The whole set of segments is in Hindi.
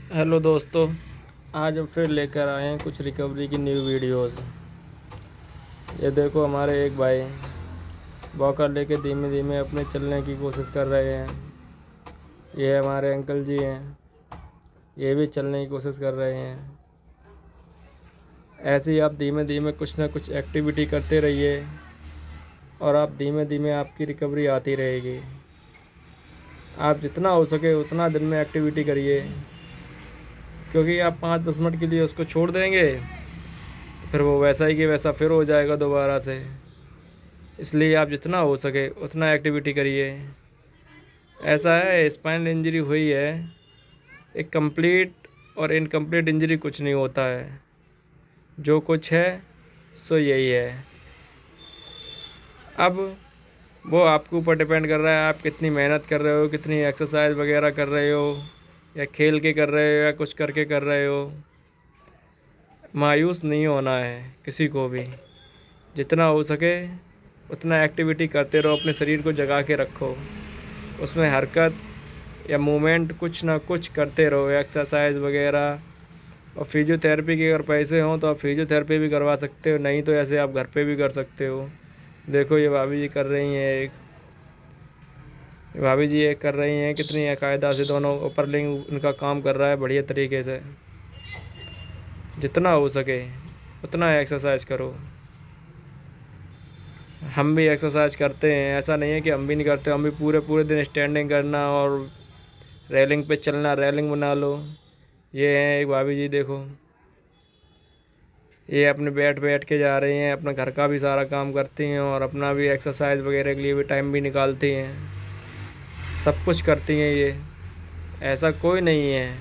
हेलो दोस्तों, आज हम फिर लेकर आए हैं कुछ रिकवरी की न्यू वीडियोस। ये देखो, हमारे एक भाई वॉकर लेके धीमे धीमे अपने चलने की कोशिश कर रहे हैं। ये हमारे अंकल जी हैं, ये भी चलने की कोशिश कर रहे हैं। ऐसे ही आप धीमे धीमे कुछ ना कुछ एक्टिविटी करते रहिए और आप धीमे धीमे आपकी रिकवरी आती रहेगी। आप जितना हो सके उतना दिन में एक्टिविटी करिए, क्योंकि आप 5-10 मिनट के लिए उसको छोड़ देंगे फिर वो वैसा ही कि वैसा फिर हो जाएगा दोबारा से। इसलिए आप जितना हो सके उतना एक्टिविटी करिए। ऐसा है, स्पाइनल इंजरी हुई है, एक कंप्लीट और इनकम्प्लीट इंजरी कुछ नहीं होता है। जो कुछ है सो यही है। अब वो आपके ऊपर डिपेंड कर रहा है, आप कितनी मेहनत कर रहे हो, कितनी एक्सरसाइज वगैरह कर रहे हो, या खेल के कर रहे हो या कुछ करके कर रहे हो। मायूस नहीं होना है किसी को भी। जितना हो सके उतना एक्टिविटी करते रहो, अपने शरीर को जगा के रखो, उसमें हरकत या मूवमेंट कुछ ना कुछ करते रहो, एक्सरसाइज वगैरह। और फिजियोथेरेपी के अगर पैसे हों तो आप फिजियोथेरेपी भी करवा सकते हो, नहीं तो ऐसे आप घर पे भी कर सकते हो। देखो, ये भाभी जी कर रही हैं, भाभी जी एक कर रही हैं, कितनी कायदा से दोनों अपर लिंग उनका काम कर रहा है बढ़िया तरीके से। जितना हो सके उतना एक्सरसाइज करो। हम भी एक्सरसाइज करते हैं, ऐसा नहीं है कि हम भी नहीं करते। हम भी पूरे पूरे दिन स्टैंडिंग करना और रेलिंग पे चलना, रेलिंग बना लो। ये हैं एक भाभी जी, देखो ये अपने बैठ बैठ के जा रही हैं, अपना घर का भी सारा काम करती हैं और अपना भी एक्सरसाइज वगैरह के लिए भी टाइम भी निकालती हैं। सब कुछ करती हैं ये। ऐसा कोई नहीं है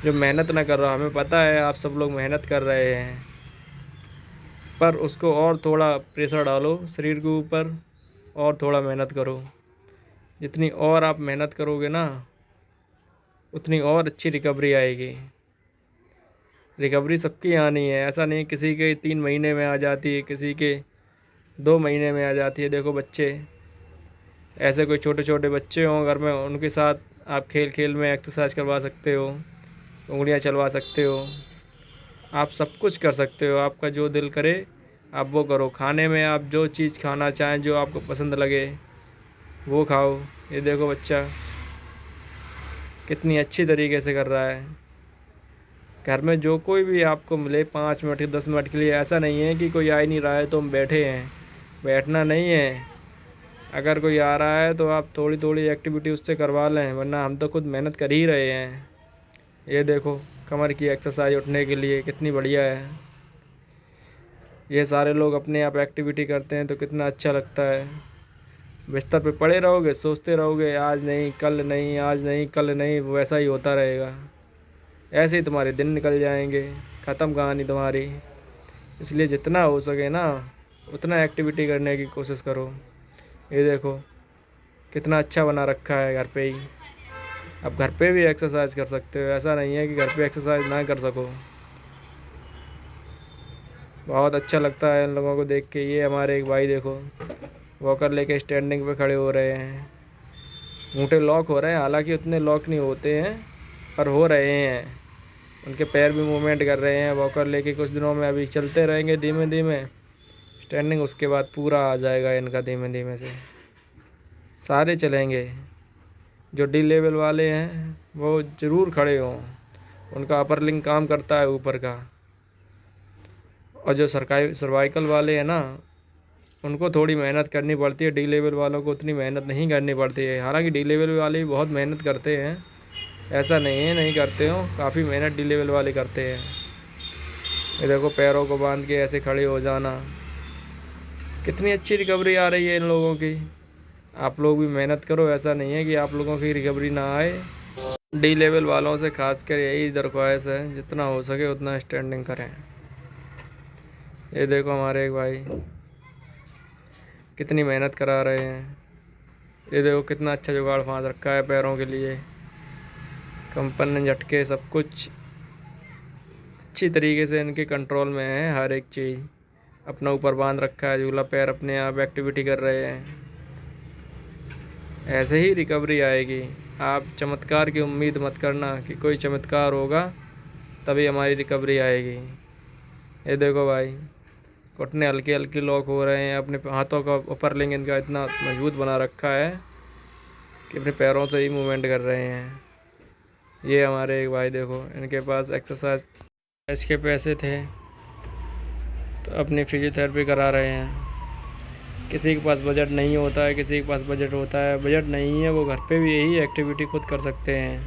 जो मेहनत ना कर रहा। हमें पता है आप सब लोग मेहनत कर रहे हैं, पर उसको और थोड़ा प्रेशर डालो शरीर के ऊपर और थोड़ा मेहनत करो। जितनी और आप मेहनत करोगे ना, उतनी और अच्छी रिकवरी आएगी। रिकवरी सबकी आनी है, ऐसा नहीं किसी के 3 महीने में आ जाती है, किसी के 2 महीने में आ जाती है। देखो बच्चे, ऐसे कोई छोटे छोटे बच्चे हों घर में, उनके साथ आप खेल खेल में एक्सरसाइज करवा सकते हो, उंगलियां चलवा सकते हो, आप सब कुछ कर सकते हो। आपका जो दिल करे आप वो करो। खाने में आप जो चीज़ खाना चाहें, जो आपको पसंद लगे वो खाओ। ये देखो बच्चा कितनी अच्छी तरीके से कर रहा है। घर में जो कोई भी आपको मिले 5 मिनट 10 मिनट के लिए, ऐसा नहीं है कि कोई आ ही नहीं रहा है तो हम बैठे हैं। बैठना नहीं है। अगर कोई आ रहा है तो आप थोड़ी थोड़ी एक्टिविटी उससे करवा लें, वरना हम तो खुद मेहनत कर ही रहे हैं। ये देखो, कमर की एक्सरसाइज उठने के लिए कितनी बढ़िया है। ये सारे लोग अपने आप एक्टिविटी करते हैं तो कितना अच्छा लगता है। बिस्तर पे पड़े रहोगे, सोचते रहोगे आज नहीं कल नहीं, आज नहीं कल नहीं, वैसा ही होता रहेगा। ऐसे ही तुम्हारे दिन निकल जाएंगे, ख़त्म कहानी तुम्हारी। इसलिए जितना हो सके ना उतना एक्टिविटी करने की कोशिश करो। ये देखो कितना अच्छा बना रखा है घर पे ही। अब घर पे भी एक्सरसाइज कर सकते हो, ऐसा नहीं है कि घर पे एक्सरसाइज ना कर सको। बहुत अच्छा लगता है इन लोगों को देख के। ये हमारे एक भाई देखो, वॉकर लेके स्टैंडिंग पे खड़े हो रहे हैं। घूंटे लॉक हो रहे हैं, हालांकि उतने लॉक नहीं होते हैं पर हो रहे हैं। उनके पैर भी मूवमेंट कर रहे हैं। वॉकर लेके कुछ दिनों में अभी चलते रहेंगे धीमे धीमे स्टैंडिंग, उसके बाद पूरा आ जाएगा इनका धीमे धीमे से। सारे चलेंगे। जो डी लेवल वाले हैं वो ज़रूर खड़े हों, उनका अपर लिंग काम करता है ऊपर का। और जो सरकारी सर्वाइकल वाले हैं ना, उनको थोड़ी मेहनत करनी पड़ती है। डी लेवल वालों को उतनी मेहनत नहीं करनी पड़ती है। हालांकि डी लेवल वाले भी बहुत मेहनत करते हैं, ऐसा नहीं है नहीं करते हो, काफ़ी मेहनत डी लेवल वाले करते हैं। ये देखो, पैरों को बांध के ऐसे खड़े हो जाना, कितनी अच्छी रिकवरी आ रही है इन लोगों की। आप लोग भी मेहनत करो, ऐसा नहीं है कि आप लोगों की रिकवरी ना आए। डी लेवल वालों से खासकर यही दरख्वास्त है, जितना हो सके उतना स्टैंडिंग करें। ये देखो हमारे एक भाई कितनी मेहनत करा रहे हैं। ये देखो कितना अच्छा जुगाड़ फांस रखा है पैरों के लिए। कंपन झटके सब कुछ अच्छी तरीके से इनके कंट्रोल में है। हर एक चीज़ अपना ऊपर बांध रखा है, झूला पैर अपने आप एक्टिविटी कर रहे हैं। ऐसे ही रिकवरी आएगी। आप चमत्कार की उम्मीद मत करना कि कोई चमत्कार होगा तभी हमारी रिकवरी आएगी। ये देखो भाई, घुटने हल्के हल्के लॉक हो रहे हैं। अपने हाथों का ऊपर लिंग इनका इतना मजबूत बना रखा है कि अपने पैरों से ही मूवमेंट कर रहे हैं। ये हमारे एक भाई देखो, इनके पास एक्सरसाइज के पैसे थे तो अपनी फिजियोथेरेपी करा रहे हैं। किसी के पास बजट नहीं होता है, किसी के पास बजट होता है। बजट नहीं है वो घर पे भी यही एक्टिविटी खुद कर सकते हैं।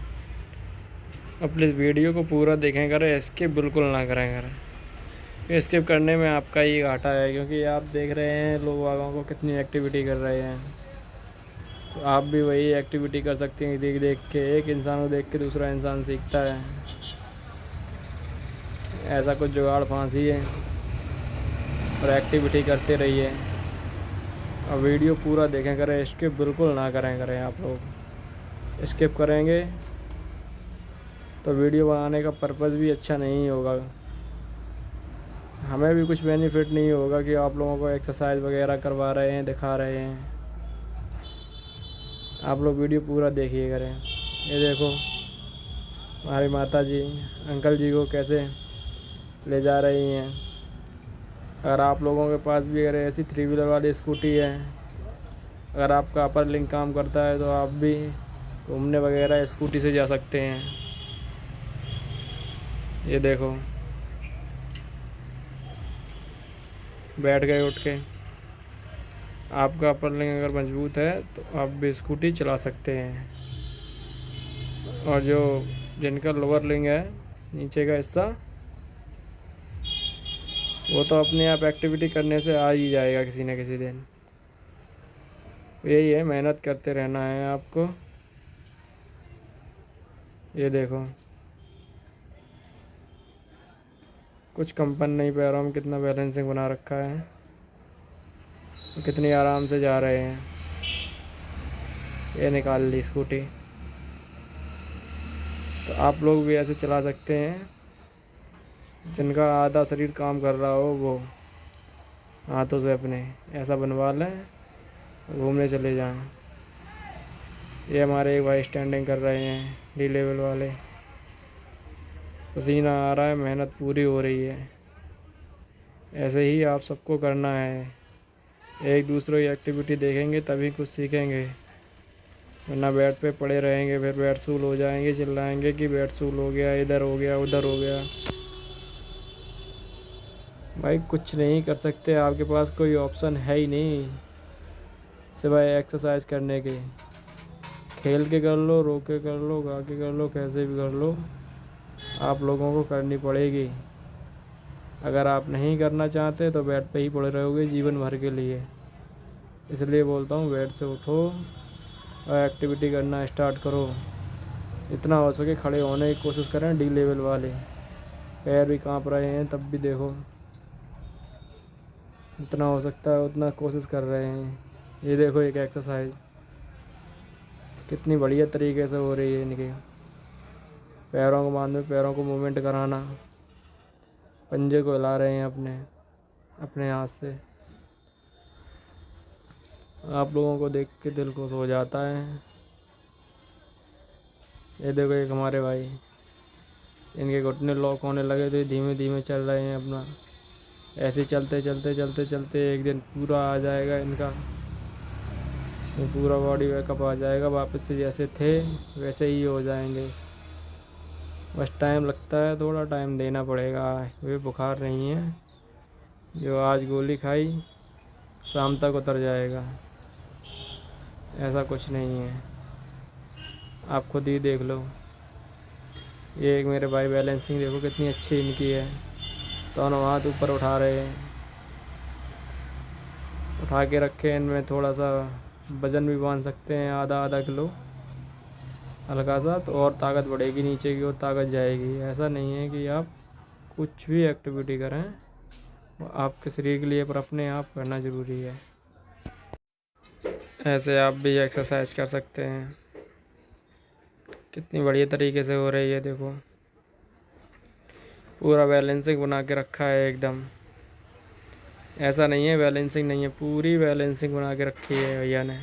अब प्लीज़ वीडियो को पूरा देखें करें, स्किप बिल्कुल ना करें करें। स्किप करने में आपका ही घाटा है, क्योंकि आप देख रहे हैं लोग वागों को कितनी एक्टिविटी कर रहे हैं। तो आप भी वही एक्टिविटी कर सकते हैं देख देख के। एक इंसान को देख के दूसरा इंसान सीखता है। ऐसा कुछ जुगाड़ फांसी है और एक्टिविटी करते रहिए। और वीडियो पूरा देखें करें, स्किप बिल्कुल ना करें आप लोग स्किप करेंगे तो वीडियो बनाने का पर्पज़ भी अच्छा नहीं होगा। हमें भी कुछ बेनिफिट नहीं होगा कि आप लोगों को एक्सरसाइज वगैरह करवा रहे हैं, दिखा रहे हैं। आप लोग वीडियो पूरा देखिए करें। ये देखो हमारी माता जी अंकल जी को कैसे ले जा रही हैं। अगर आप लोगों के पास भी अगर ऐसी 3 व्हीलर वाली स्कूटी है, अगर आपका अपर लिंक काम करता है, तो आप भी घूमने वगैरह स्कूटी से जा सकते हैं। ये देखो बैठ गए उठ के। आपका अपर लिंग अगर मजबूत है तो आप भी स्कूटी चला सकते हैं। और जो जिनका लोअर लिंग है, नीचे का हिस्सा, वो तो अपने आप एक्टिविटी करने से आ ही जाएगा किसी न किसी दिन। यही है, मेहनत करते रहना है आपको। ये देखो कुछ कंपन नहीं, पैरों में कितना बैलेंसिंग बना रखा है, कितनी आराम से जा रहे हैं। ये निकाल ली स्कूटी। तो आप लोग भी ऐसे चला सकते हैं। जिनका आधा शरीर काम कर रहा हो वो हाथों से अपने ऐसा बनवा लें, घूमने चले जाएं। ये हमारे एक भाई स्टैंडिंग कर रहे हैं, डी लेवल वाले। पसीना आ रहा है, मेहनत पूरी हो रही है। ऐसे ही आप सबको करना है। एक दूसरे की एक्टिविटी देखेंगे तभी कुछ सीखेंगे, वरना बेड पे पड़े रहेंगे फिर बेड सूल हो जाएंगे, चिल्लाएंगे कि बेड सूल हो गया, इधर हो गया, उधर हो गया। भाई कुछ नहीं कर सकते, आपके पास कोई ऑप्शन है ही नहीं सिवाय एक्सरसाइज करने के। खेल के कर लो, रो के कर लो, गा के कर लो, कैसे भी कर लो, आप लोगों को करनी पड़ेगी। अगर आप नहीं करना चाहते तो बेड पे ही पड़े रहोगे जीवन भर के लिए। इसलिए बोलता हूँ बेड से उठो और एक्टिविटी करना स्टार्ट करो। जितना हो सके खड़े होने की कोशिश करें, डी लेवल वाले। पैर भी कांप रहे हैं तब भी देखो, जितना हो सकता है उतना कोशिश कर रहे हैं। ये देखो एक एक्सरसाइज कितनी बढ़िया तरीके से हो रही है इनके। पैरों को बांध में पैरों को मूवमेंट कराना, पंजे को हिला रहे हैं अपने अपने हाथ से। आप लोगों को देख के दिल खुश हो जाता है। ये देखो एक हमारे भाई, इनके घुटने लॉक होने लगे तो धीमे धीमे चल रहे हैं अपना। ऐसे चलते चलते चलते चलते एक दिन पूरा आ जाएगा इनका, तो पूरा बॉडी बैकअप आ जाएगा, वापस से जैसे थे वैसे ही हो जाएंगे। बस टाइम लगता है, थोड़ा टाइम देना पड़ेगा। वे बुखार नहीं है, जो आज गोली खाई शाम तक उतर जाएगा, ऐसा कुछ नहीं है। आप खुद ही देख लो। ये एक मेरे भाई बैलेंसिंग देखो कितनी अच्छी इनकी है। दोनों हाथ ऊपर उठा रहे हैं, उठा के रखे। इनमें थोड़ा सा वजन भी बांध सकते हैं, आधा आधा किलो हल्का सा, तो और ताकत बढ़ेगी, नीचे की ओर ताकत जाएगी। ऐसा नहीं है कि आप कुछ भी एक्टिविटी करें, वो आपके शरीर के लिए पर अपने आप करना ज़रूरी है। ऐसे आप भी एक्सरसाइज कर सकते हैं। कितनी बढ़िया तरीके से हो रही है देखो, पूरा बैलेंसिंग बना के रखा है एकदम। ऐसा नहीं है बैलेंसिंग नहीं है, पूरी बैलेंसिंग बना के रखी है भैया ने।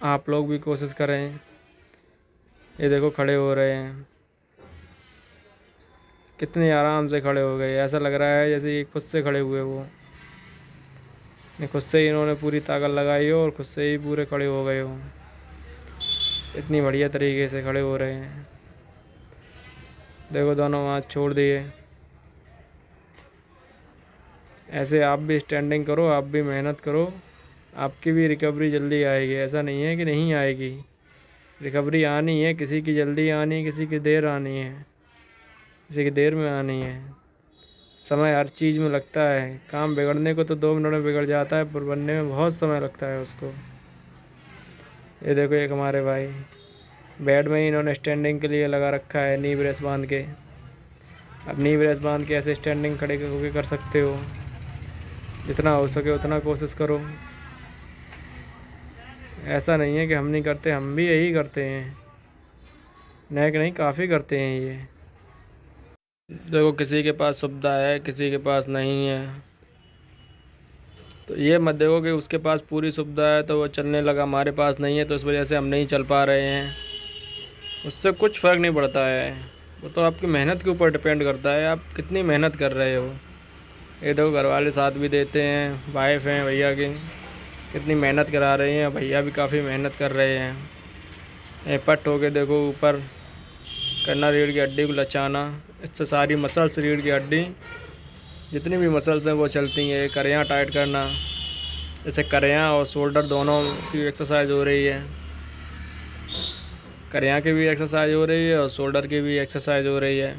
आप लोग भी कोशिश करें। ये देखो खड़े हो रहे हैं, कितने आराम से खड़े हो गए। ऐसा लग रहा है जैसे ये खुद से खड़े हुए वो, खुद से ही इन्होंने पूरी ताकत लगाई हो और खुद से ही पूरे खड़े हो गए हो। इतनी बढ़िया तरीके से खड़े हो रहे हैं। देखो दोनों हाथ छोड़ दिए। ऐसे आप भी स्टैंडिंग करो, आप भी मेहनत करो, आपकी भी रिकवरी जल्दी आएगी। ऐसा नहीं है कि नहीं आएगी, रिकवरी आनी है। किसी की जल्दी आनी है, किसी की देर आनी है, किसी की देर में आनी है। समय हर चीज़ में लगता है। काम बिगड़ने को तो 2 मिनट में बिगड़ जाता है, पर बनने में बहुत समय लगता है उसको। ये देखो एक हमारे भाई बेड में ही इन्होंने स्टैंडिंग के लिए लगा रखा है नी ब्रेस बांध के। अब नी ब्रेस बांध के ऐसे स्टैंडिंग खड़े होके कर सकते हो। जितना हो सके उतना कोशिश करो। ऐसा नहीं है कि हम नहीं करते, हम भी यही करते हैं। नहीं कि नहीं, काफ़ी करते हैं ये। देखो किसी के पास सुविधा है, किसी के पास नहीं है, तो ये मत देखो कि उसके पास पूरी सुविधा है तो वो चलने लगा, हमारे पास नहीं है तो इस वजह से हम नहीं चल पा रहे हैं। उससे कुछ फ़र्क नहीं पड़ता है। वो तो आपकी मेहनत के ऊपर डिपेंड करता है, आप कितनी मेहनत कर रहे हो। ये देखो घर वाले साथ भी देते हैं, वाइफ हैं भैया की, कितनी मेहनत करा रही हैं। भैया भी काफ़ी मेहनत कर रहे हैं। पट हो के देखो ऊपर करना, रीढ़ की हड्डी को लचाना, इससे सारी मसल्स, रीढ़ की हड्डी जितनी भी मसल्स हैं वो चलती हैं। करेयाँ टाइट करना, जैसे करेयाँ और शोल्डर दोनों की एक्सरसाइज हो रही है। करेयाँ की भी एक्सरसाइज हो रही है और शोल्डर की भी एक्सरसाइज हो रही है।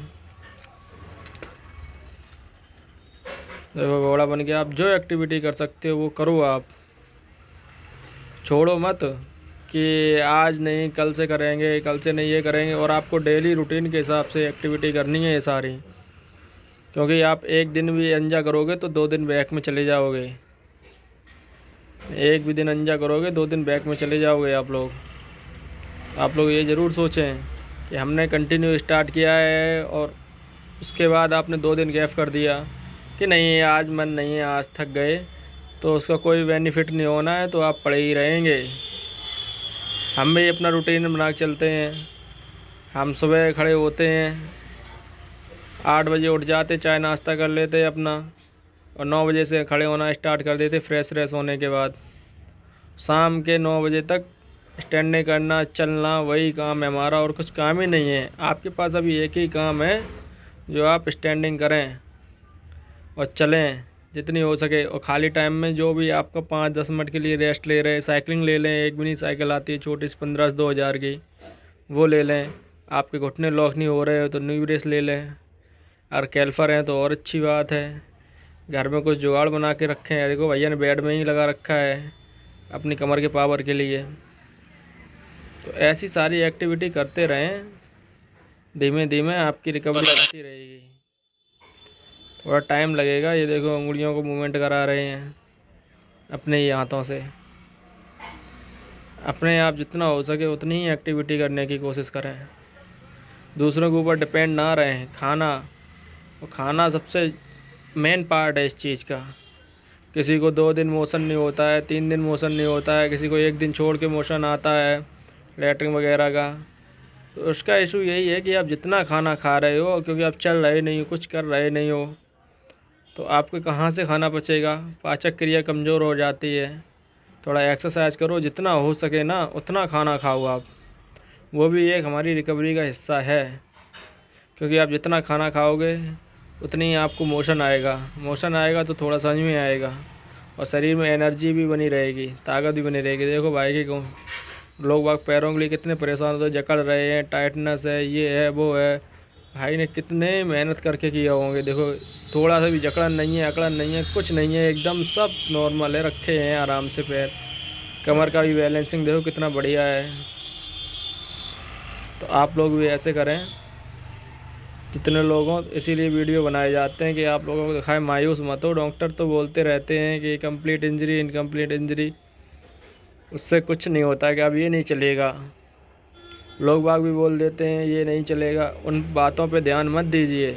देखो घोड़ा बन के आप जो एक्टिविटी कर सकते हो वो करो। आप छोड़ो मत कि आज नहीं कल से करेंगे, कल से नहीं ये करेंगे। और आपको डेली रूटीन के हिसाब से एक्टिविटी करनी है ये सारी, क्योंकि आप एक दिन भी अंजा करोगे तो 2 दिन बैक में चले जाओगे। एक भी दिन अंजा करोगे 2 दिन बैक में चले जाओगे आप लोग ये ज़रूर सोचें कि हमने कंटिन्यू स्टार्ट किया है और उसके बाद आपने 2 दिन गैप कर दिया कि नहीं आज मन नहीं है, आज थक गए, तो उसका कोई बेनिफिट नहीं होना है, तो आप पड़े ही रहेंगे। हम भी अपना रूटीन बना के चलते हैं। हम सुबह खड़े होते हैं, 8 बजे उठ जाते, चाय नाश्ता कर लेते अपना, और 9 बजे से खड़े होना स्टार्ट कर देते फ्रेश होने के बाद। शाम के 9 बजे तक स्टैंडिंग करना, चलना, वही काम है हमारा, और कुछ काम ही नहीं है। आपके पास अभी एक ही काम है, जो आप स्टैंडिंग करें और चलें जितनी हो सके। और खाली टाइम में जो भी आपका 5-10 मिनट के लिए रेस्ट ले रहे हैं, साइकिलिंग ले लें। एक मिनी साइकिल आती है छोटी सी 15-2000 की, वो ले लें। आपके घुटने लॉक नहीं हो रहे हो तो नी ब्रेस ले लें। और कैल्फर हैं तो और अच्छी बात है। घर में कुछ जुगाड़ बना के रखें हैं। देखो भैया ने बेड में ही लगा रखा है अपनी कमर के पावर के लिए। तो ऐसी सारी एक्टिविटी करते रहें, धीमे धीमे आपकी रिकवरी आती रहेगी। थोड़ा टाइम लगेगा। ये देखो उंगलियों को मूवमेंट करा रहे हैं अपने ही हाथों से। अपने आप जितना हो सके उतनी ही एक्टिविटी करने की कोशिश करें, दूसरों के ऊपर डिपेंड ना रहें। खाना सबसे मेन पार्ट है इस चीज़ का। किसी को 2 दिन मोशन नहीं होता है, 3 दिन मोशन नहीं होता है, किसी को 1 दिन छोड़ के मोशन आता है लैट्रिन वगैरह का। तो उसका इशू यही है कि आप जितना खाना खा रहे हो, क्योंकि आप चल रहे नहीं हो, कुछ कर रहे नहीं हो, तो आपको कहाँ से खाना पचेगा। पाचक क्रिया कमज़ोर हो जाती है। थोड़ा एक्सरसाइज करो, जितना हो सके ना उतना खाना खाओ आप। वो भी एक हमारी रिकवरी का हिस्सा है, क्योंकि आप जितना खाना खाओगे उतनी ही आपको मोशन आएगा तो थोड़ा समझ में आएगा, और शरीर में एनर्जी भी बनी रहेगी, ताकत भी बनी रहेगी। देखो भाई के लोग बाग पैरों के लिए कितने परेशान होते, जकड़ रहे हैं, टाइटनेस है, ये है वो है। भाई ने कितने मेहनत करके किया होंगे। देखो थोड़ा सा भी जकड़न नहीं है, अकड़न नहीं है, कुछ नहीं है, एकदम सब नॉर्मल है, रखे हैं आराम से पैर। कमर का भी बैलेंसिंग देखो कितना बढ़िया है। तो आप लोग भी ऐसे करें जितने लोगों, इसीलिए वीडियो बनाए जाते हैं कि आप लोगों को दिखाएं। मायूस मत हो। डॉक्टर तो बोलते रहते हैं कि कंप्लीट इंजरी, इनकम्प्लीट इंजरी, उससे कुछ नहीं होता है कि अब ये नहीं चलेगा। लोग बाग भी बोल देते हैं ये नहीं चलेगा। उन बातों पे ध्यान मत दीजिए,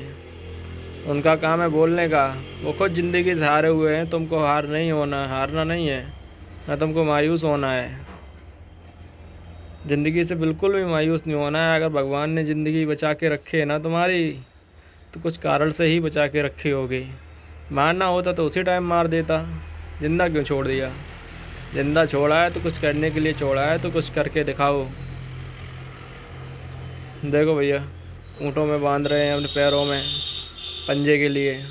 उनका काम है बोलने का। वो खुद ज़िंदगी से हारे हुए हैं। तुमको हारना नहीं है, ना तुमको मायूस होना है। ज़िंदगी से बिल्कुल भी मायूस नहीं होना है। अगर भगवान ने ज़िंदगी बचा के रखी है ना तुम्हारी, तो कुछ कारण से ही बचा के रखी होगी। मारना होता तो उसी टाइम मार देता, ज़िंदा क्यों छोड़ दिया? ज़िंदा छोड़ा है तो कुछ करने के लिए छोड़ा है, तो कुछ करके दिखाओ। देखो भैया, ऊँटों में बांध रहे हैं अपने पैरों में पंजे के लिए।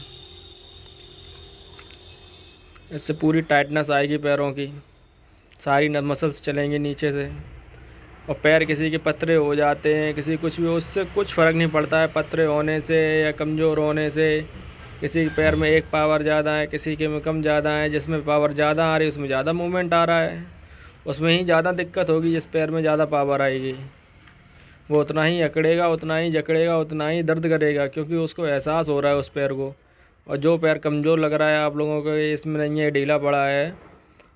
इससे पूरी टाइटनेस आएगी पैरों की, सारी मसल्स चलेंगी नीचे से। और पैर किसी के पतरे हो जाते हैं, किसी कुछ भी, उससे कुछ फ़र्क नहीं पड़ता है पतरे होने से या कमज़ोर होने से। किसी के पैर में एक पावर ज़्यादा है, किसी के में कम ज़्यादा है। जिसमें पावर ज़्यादा आ रही है उसमें ज़्यादा मूवमेंट आ रहा है, उसमें ही ज़्यादा दिक्कत होगी। जिस पैर में ज़्यादा पावर आएगी वो उतना ही अकड़ेगा, उतना ही जकड़ेगा, उतना ही दर्द करेगा, क्योंकि उसको एहसास हो रहा है उस पैर को। और जो पैर कमज़ोर लग रहा है आप लोगों को, इसमें नहीं है, ढीला पड़ा है,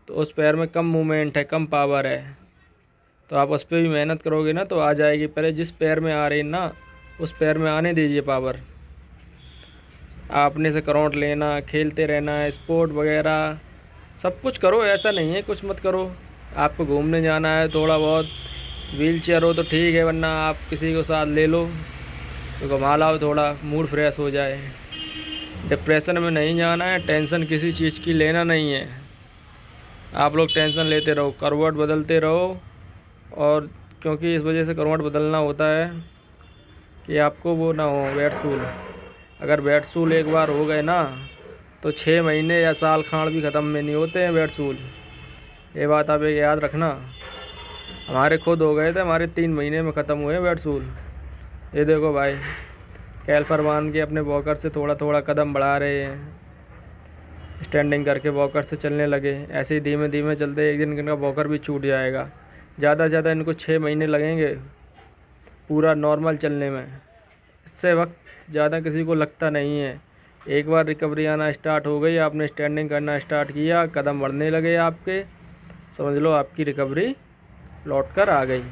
तो उस पैर में कम मूवमेंट है, कम पावर है। तो आप उस पर भी मेहनत करोगे ना तो आ जाएगी। पहले जिस पैर में आ रही ना उस पैर में आने दीजिए पावर। आपने से करंट लेना, खेलते रहना, स्पोर्ट वगैरह सब कुछ करो, ऐसा नहीं है कुछ मत करो। आपको घूमने जाना है थोड़ा बहुत, व्हील चेयर हो तो ठीक है, वरना आप किसी को साथ ले लो तो घुमा लाओ, थोड़ा मूड फ्रेश हो जाए। डिप्रेशन में नहीं जाना है, टेंशन किसी चीज़ की लेना नहीं है। आप लोग टेंशन लेते रहो, करवट बदलते रहो। और क्योंकि इस वजह से करवट बदलना होता है कि आपको वो ना हो बेडसूल। अगर बेडसूल एक बार हो गए ना तो 6 महीने या साल खाड़ भी ख़त्म में नहीं होते हैं बेडसूल। ये बात आप एक याद रखना। हमारे खुद हो गए थे, हमारे 3 महीने में ख़त्म हुए बेडसूल। ये देखो भाई, कैल्फर बांध के अपने वॉकर से थोड़ा थोड़ा कदम बढ़ा रहे हैं, स्टैंडिंग करके वॉकर से चलने लगे। ऐसे ही धीमे धीमे चलते एक दिन इनका वॉकर भी छूट जाएगा। ज़्यादा से ज़्यादा इनको 6 महीने लगेंगे पूरा नॉर्मल चलने में। इससे वक्त ज़्यादा किसी को लगता नहीं है। एक बार रिकवरी आना स्टार्ट हो गई, आपने स्टैंडिंग करना स्टार्ट किया, कदम बढ़ने लगे आपके, समझ लो आपकी रिकवरी लौट कर आ गई।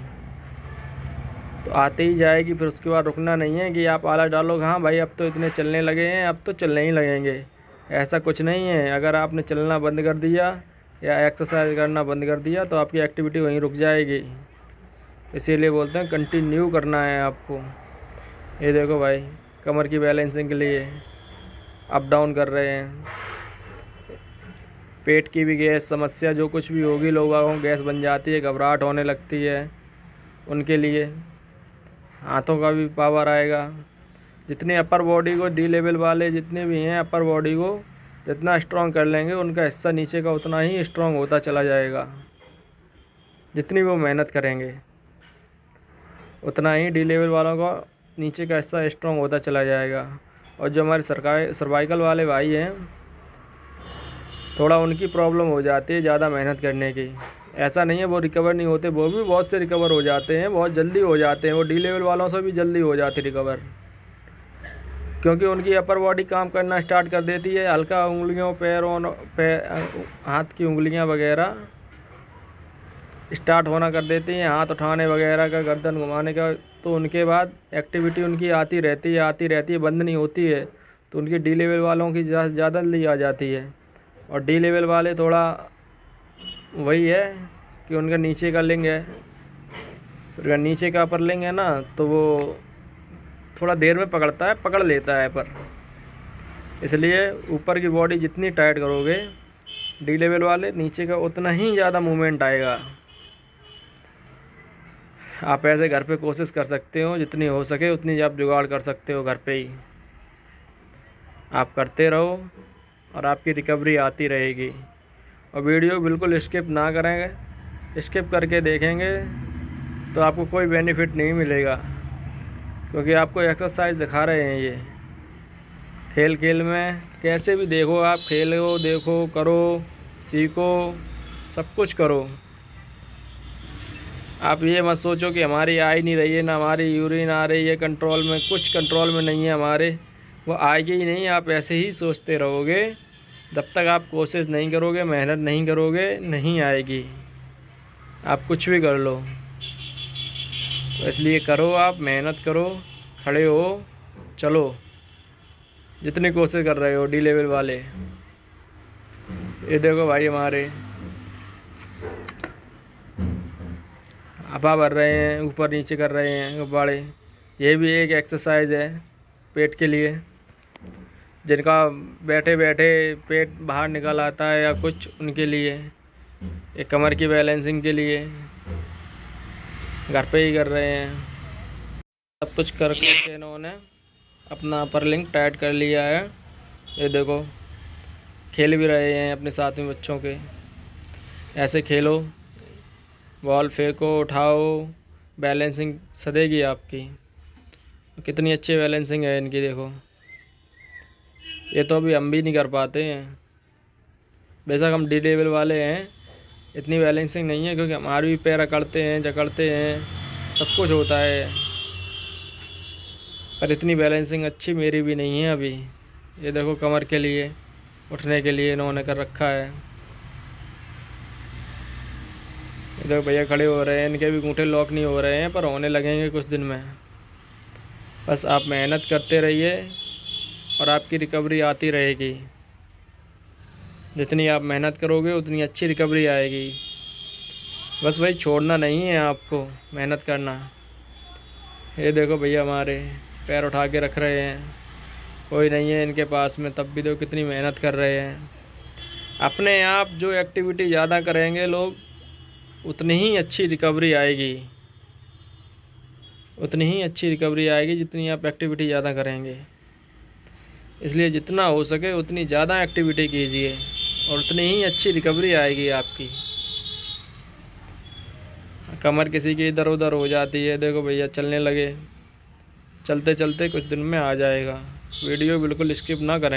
तो आते ही जाएगी, फिर उसके बाद रुकना नहीं है कि आप आला डालोगे हाँ भाई अब तो इतने चलने लगे हैं, अब तो चलने ही लगेंगे। ऐसा कुछ नहीं है। अगर आपने चलना बंद कर दिया या एक्सरसाइज करना बंद कर दिया तो आपकी एक्टिविटी वहीं रुक जाएगी। इसीलिए बोलते हैं कंटिन्यू करना है आपको। ये देखो भाई, कमर की बैलेंसिंग के लिए अप डाउन कर रहे हैं। पेट की भी गैस समस्या जो कुछ भी होगी, लोगों को गैस बन जाती है, घबराहट होने लगती है, उनके लिए हाथों का भी पावर आएगा। जितने अपर बॉडी को डी लेवल वाले जितने भी हैं, अपर बॉडी को जितना स्ट्रॉन्ग कर लेंगे उनका हिस्सा नीचे का उतना ही स्ट्रॉन्ग होता चला जाएगा। जितनी वो मेहनत करेंगे उतना ही डी लेवल वालों का नीचे का हिस्सा स्ट्रॉन्ग होता चला जाएगा। और जो हमारे सर्वाइकल वाले भाई हैं, थोड़ा उनकी प्रॉब्लम हो जाती है ज़्यादा मेहनत करने की। ऐसा नहीं है वो रिकवर नहीं होते, वो भी बहुत से रिकवर हो जाते हैं, बहुत जल्दी हो जाते हैं। वो डी लेवल वालों से भी जल्दी हो जाती रिकवर, क्योंकि उनकी अपर बॉडी काम करना स्टार्ट कर देती है। हल्का उंगलियों, हाथ की उंगलियां वगैरह स्टार्ट होना कर देती हैं, हाथ उठाने वगैरह का, गर्दन घुमाने का। तो उनके बाद एक्टिविटी उनकी आती रहती है, बंद नहीं होती है। तो उनकी डी लेवल वालों की ज़्यादा जल्दी आ जाती है। और डी लेवल वाले थोड़ा वही है कि उनका नीचे का लिंग है, उनका नीचे का अपर लिंग है ना, तो वो थोड़ा देर में पकड़ता है, पकड़ लेता है। पर इसलिए ऊपर की बॉडी जितनी टाइट करोगे डी लेवल वाले, नीचे का उतना ही ज़्यादा मूवमेंट आएगा। आप ऐसे घर पे कोशिश कर सकते हो, जितनी हो सके उतनी आप जुगाड़ कर सकते हो घर पे ही। आप करते रहो और आपकी रिकवरी आती रहेगी। और वीडियो बिल्कुल स्किप ना करेंगे, स्किप करके देखेंगे तो आपको कोई बेनिफिट नहीं मिलेगा, क्योंकि आपको एक्सरसाइज दिखा रहे हैं ये। खेल खेल में कैसे भी देखो, आप खेलो, देखो, करो, सीखो, सब कुछ करो। आप ये मत सोचो कि हमारी आ ही नहीं रही है, ना हमारी यूरिन आ रही है कंट्रोल में, कुछ कंट्रोल में नहीं है हमारे, वो आएगी ही नहीं। आप ऐसे ही सोचते रहोगे, जब तक आप कोशिश नहीं करोगे, मेहनत नहीं करोगे, नहीं आएगी। आप कुछ भी कर लो, तो इसलिए करो, आप मेहनत करो, खड़े हो, चलो, जितनी कोशिश कर रहे हो डी लेवल वाले। ये देखो भाई, हमारे हवा भर रहे हैं, ऊपर नीचे कर रहे हैं गुब्बारे। ये भी एक एक्सरसाइज है पेट के लिए। जिनका बैठे बैठे पेट बाहर निकल आता है या कुछ, उनके लिए एक कमर की बैलेंसिंग के लिए घर पे ही कर रहे हैं। सब कुछ करके इन्होंने अपना अपर लिंक टाइट कर लिया है। ये देखो, खेल भी रहे हैं अपने साथ में बच्चों के। ऐसे खेलो, बॉल फेंको, उठाओ, बैलेंसिंग सदेगी आपकी। कितनी अच्छी बैलेंसिंग है इनकी, देखो। ये तो अभी हम भी नहीं कर पाते हैं। बेशक हम डी लेवल वाले हैं, इतनी बैलेंसिंग नहीं है, क्योंकि हमारे भी पैर अकड़ते हैं, जकड़ते हैं, सब कुछ होता है। पर इतनी बैलेंसिंग अच्छी मेरी भी नहीं है अभी। ये देखो, कमर के लिए, उठने के लिए इन्होंने कर रखा है। ये देखो भैया खड़े हो रहे हैं, इनके भी अंगूठे लॉक नहीं हो रहे हैं, पर होने लगेंगे कुछ दिन में। बस आप मेहनत करते रहिए और आपकी रिकवरी आती रहेगी। जितनी आप मेहनत करोगे उतनी अच्छी रिकवरी आएगी। बस भाई छोड़ना नहीं है आपको, मेहनत करना। ये देखो भैया हमारे पैर उठा के रख रहे हैं, कोई नहीं है इनके पास में, तब भी देखो कितनी मेहनत कर रहे हैं। अपने आप जो एक्टिविटी ज़्यादा करेंगे लोग, उतनी ही अच्छी रिकवरी आएगी। उतनी ही अच्छी रिकवरी आएगी जितनी आप एक्टिविटी ज़्यादा करेंगे। इसलिए जितना हो सके उतनी ज़्यादा एक्टिविटी कीजिए और उतनी ही अच्छी रिकवरी आएगी आपकी। कमर किसी की इधर उधर हो जाती है, देखो भैया चलने लगे, चलते चलते कुछ दिन में आ जाएगा। वीडियो बिल्कुल स्किप ना करें।